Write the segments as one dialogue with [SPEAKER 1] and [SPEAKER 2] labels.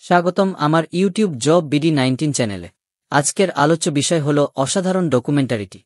[SPEAKER 1] স্বাগতম আমার YouTube job BD 19 চ্যানেলে। আজকের আলোচ্য বিষয় হল অসাধারণ ডকুমেন্টারিটি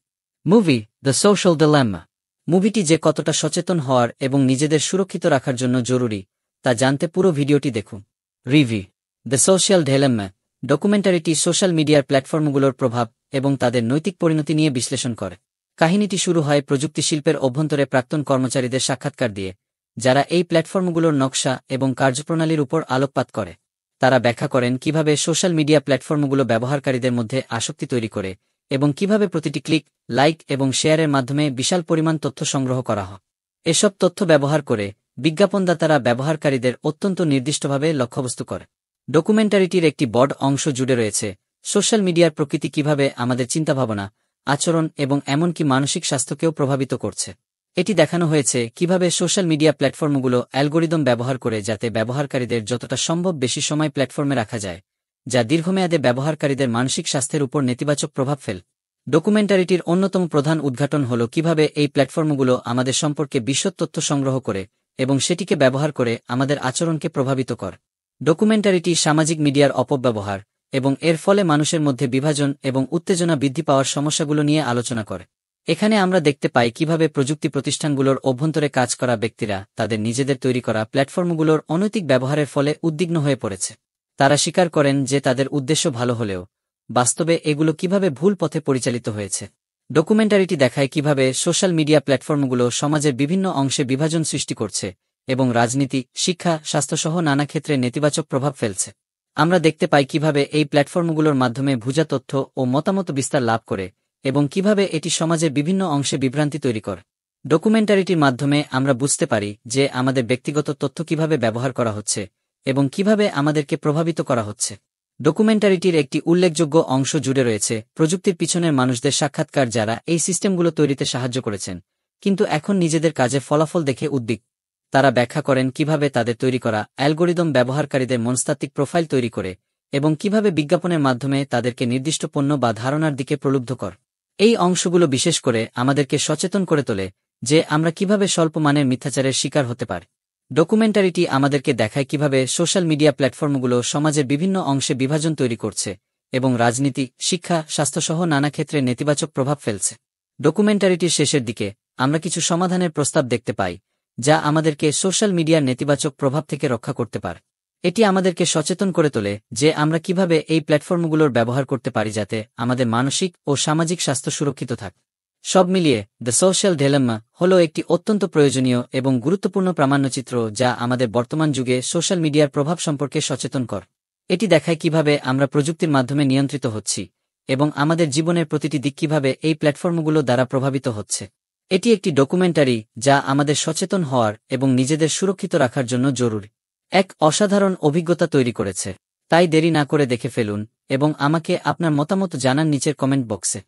[SPEAKER 1] মুভি দ্য সোশ্যাল ডিলেম্মা। মুভিটি যে কতটা সচেতন হওয়ার এবং নিজেদের সুরক্ষিত রাখার জন্য জরুরি তা জানতে পুরো ভিডিওটি দেখুন। রিভিউ দ্য সোশ্যাল ডিলেম্মা ডকুমেন্টারিটি সোশ্যাল মিডিয়ার প্ল্যাটফর্মগুলোর প্রভাব এবং তাদের নৈতিক পরিণতি নিয়ে বিশ্লেষণ করে। কাহিনীটি শুরু হয় প্রযুক্তি শিল্পের অভ্যন্তরে প্রাক্তন কর্মচারীদের সাক্ষাৎকার দিয়ে, যারা এই প্ল্যাটফর্মগুলোর নকশা এবং কার্যপ্রণালীর উপর আলোকপাত করে। তারা ব্যাখ্যা করেন কিভাবে সোশ্যাল মিডিয়া প্ল্যাটফর্মগুলো ব্যবহারকারীদের মধ্যে আসক্তি তৈরি করে এবং কিভাবে প্রতিটি ক্লিক, লাইক এবং শেয়ারের মাধ্যমে বিশাল পরিমাণ তথ্য সংগ্রহ করা হয়। এসব তথ্য ব্যবহার করে বিজ্ঞাপনদাতারা ব্যবহারকারীদের অত্যন্ত নির্দিষ্টভাবে লক্ষ্যবস্তু করে। ডকুমেন্টারিটির একটি বড় অংশ জুড়ে রয়েছে সোশ্যাল মিডিয়ার প্রকৃতি কিভাবে আমাদের চিন্তাভাবনা, আচরণ এবং এমনকি মানসিক স্বাস্থ্যকেও প্রভাবিত করছে। এটি দেখানো হয়েছে কিভাবে সোশ্যাল মিডিয়া প্ল্যাটফর্মগুলো অ্যালগোরিদম ব্যবহার করে যাতে ব্যবহারকারীদের যতটা সম্ভব বেশি সময় প্ল্যাটফর্মে রাখা যায়, যা দীর্ঘমেয়াদে ব্যবহারকারীদের মানসিক স্বাস্থ্যের উপর নেতিবাচক প্রভাব ফেলে। ডকুমেন্টারিটির অন্যতম প্রধান উদ্ঘাটন হল কিভাবে এই প্ল্যাটফর্মগুলো আমাদের সম্পর্কে বিশদ তথ্য সংগ্রহ করে এবং সেটিকে ব্যবহার করে আমাদের আচরণকে প্রভাবিত করে। ডকুমেন্টারিটি সামাজিক মিডিয়ার অপব্যবহার এবং এর ফলে মানুষের মধ্যে বিভাজন এবং উত্তেজনা বৃদ্ধি পাওয়ার সমস্যাগুলো নিয়ে আলোচনা করে। এখানে আমরা দেখতে পাই কিভাবে প্রযুক্তি প্রতিষ্ঠানগুলোর অভ্যন্তরে কাজ করা ব্যক্তিরা তাদের নিজেদের তৈরি করা প্ল্যাটফর্মগুলোর অনৈতিক ব্যবহারের ফলে উদ্বিগ্ন হয়ে পড়েছে। তারা স্বীকার করেন যে তাদের উদ্দেশ্য ভালো হলেও বাস্তবে এগুলো কিভাবে ভুল পথে পরিচালিত হয়েছে। ডকুমেন্টারিটি দেখায় কিভাবে সোশ্যাল মিডিয়া প্ল্যাটফর্মগুলো সমাজের বিভিন্ন অংশে বিভাজন সৃষ্টি করছে এবং রাজনীতি, শিক্ষা, স্বাস্থ্যসহ নানা ক্ষেত্রে নেতিবাচক প্রভাব ফেলছে। আমরা দেখতে পাই কিভাবে এই প্ল্যাটফর্মগুলোর মাধ্যমে ভুয়া তথ্য ও মতামত বিস্তার লাভ করে এবং কিভাবে এটি সমাজের বিভিন্ন অংশে বিভ্রান্তি তৈরি করে। ডকুমেন্টারিটির মাধ্যমে আমরা বুঝতে পারি যে আমাদের ব্যক্তিগত তথ্য কিভাবে ব্যবহার করা হচ্ছে এবং কিভাবে আমাদেরকে প্রভাবিত করা হচ্ছে। ডকুমেন্টারিটির একটি উল্লেখযোগ্য অংশ জুড়ে রয়েছে প্রযুক্তির পিছনের মানুষদের সাক্ষাৎকার, যারা এই সিস্টেমগুলো তৈরিতে সাহায্য করেছেন কিন্তু এখন নিজেদের কাজের ফলাফল দেখে উদ্বিগ্ন। তারা ব্যাখ্যা করেন কিভাবে তাদের তৈরি করা অ্যালগোরিদম ব্যবহারকারীদের মনস্তাত্ত্বিক প্রোফাইল তৈরি করে এবং কিভাবে বিজ্ঞাপনের মাধ্যমে তাদেরকে নির্দিষ্ট পণ্য বা ধারণার দিকে প্রলুব্ধ করে। এই অংশগুলো বিশেষ করে আমাদেরকে সচেতন করে তোলে যে আমরা কিভাবে স্বল্প মানের মিথ্যাচারের শিকার হতে পারি। ডকুমেন্টারিটি আমাদেরকে দেখায় কিভাবে সোশ্যাল মিডিয়া প্ল্যাটফর্মগুলো সমাজের বিভিন্ন অংশে বিভাজন তৈরি করছে এবং রাজনীতি, শিক্ষা, স্বাস্থ্যসহ নানা ক্ষেত্রে নেতিবাচক প্রভাব ফেলছে। ডকুমেন্টারিটির শেষের দিকে আমরা কিছু সমাধানের প্রস্তাব দেখতে পাই যা আমাদেরকে সোশ্যাল মিডিয়ার নেতিবাচক প্রভাব থেকে রক্ষা করতে পারে। এটি আমাদেরকে সচেতন করে তোলে যে আমরা কিভাবে এই প্ল্যাটফর্মগুলোর ব্যবহার করতে পারি যাতে আমাদের মানসিক ও সামাজিক স্বাস্থ্য সুরক্ষিত থাকে। সব মিলিয়ে দ্য সোশ্যাল ডিলেম্মা হল একটি অত্যন্ত প্রয়োজনীয় এবং গুরুত্বপূর্ণ প্রামাণ্যচিত্র যা আমাদের বর্তমান যুগে সোশ্যাল মিডিয়ার প্রভাব সম্পর্কে সচেতন করে। এটি দেখায় কিভাবে আমরা প্রযুক্তির মাধ্যমে নিয়ন্ত্রিত হচ্ছি এবং আমাদের জীবনের প্রতিটি দিক কিভাবে এই প্ল্যাটফর্মগুলো দ্বারা প্রভাবিত হচ্ছে। এটি একটি ডকুমেন্টারি যা আমাদের সচেতন হওয়ার এবং নিজেদের সুরক্ষিত রাখার জন্য জরুরি। এক অসাধারণ অভিজ্ঞতা তৈরি করেছে, তাই দেরি না করে দেখে ফেলুন এবং আমাকে আপনার মতামত জানান নিচের কমেন্ট বক্সে।